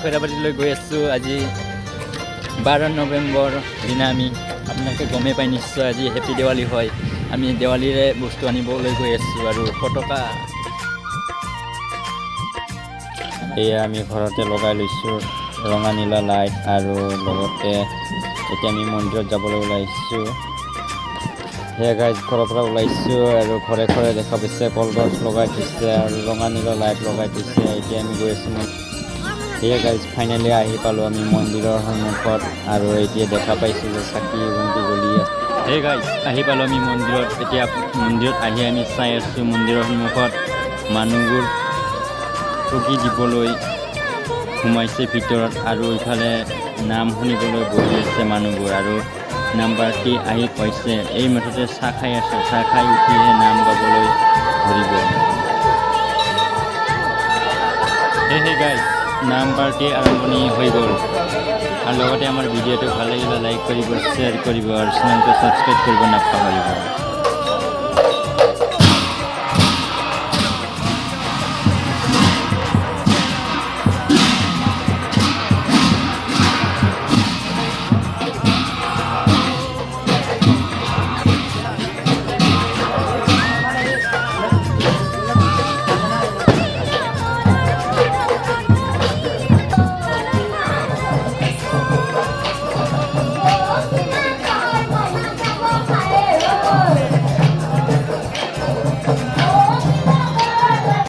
খৈৰাবাৰীলৈ গৈ আছোঁ। আজি 12 নৱেম্বৰ দিনা আমি আপোনালোকে গমেই পাই নিশ্চয় আজি হেপী দেৱালী হয়। আমি দেৱালীৰে বস্তু আনিবলৈ গৈ আছোঁ আৰু ফটকা এয়া আমি ঘৰতে লগাই লৈছোঁ ৰঙা নীলা লাইট আৰু লগতে এতিয়া আমি মন্দিৰত যাবলৈ ওলাইছোঁ। সেয়া গাইজ ঘৰৰ পৰা ওলাইছোঁ আৰু ঘৰে ঘৰে দেখা পাইছে কলগছ লগাই থৈছে আৰু ৰঙা নীলা লাইট লগাই থৈছে। এতিয়া আমি গৈ আছোঁ। সেয়া গাইজ ফাইনেলি আহি পালোঁ আমি মন্দিৰৰ সন্মুখত আৰু এতিয়া দেখা পাইছোঁ যে চাকি বন্তি জ্বলি আছে। সেয়া গাইজ আহি পালোঁ আমি মন্দিৰত। এতিয়া মন্দিৰত আহি আমি চাই আছোঁ মন্দিৰৰ সন্মুখত মানুহবোৰ ঠগি দিবলৈ সোমাইছে ভিতৰত আৰু ইফালে নাম শুনিবলৈ বহি আছে মানুহবোৰ আৰু নাম পাৰ্টি আহি পাইছে। এই মুঠতে চাহ খাই আছে, চাহ খাই উঠিহে নাম গাবলৈ ধৰিব। সেয়েহে গাইজ নাম পাৰ্টি আৰম্ভণি হৈ গ'ল আৰু লগতে আমাৰ ভিডিঅ'টো ভাল লাগিলে লাইক কৰিব, শ্বেয়াৰ কৰিব আৰু চেনেলটো ছাবস্ক্ৰাইব কৰিব নাপাহৰিব।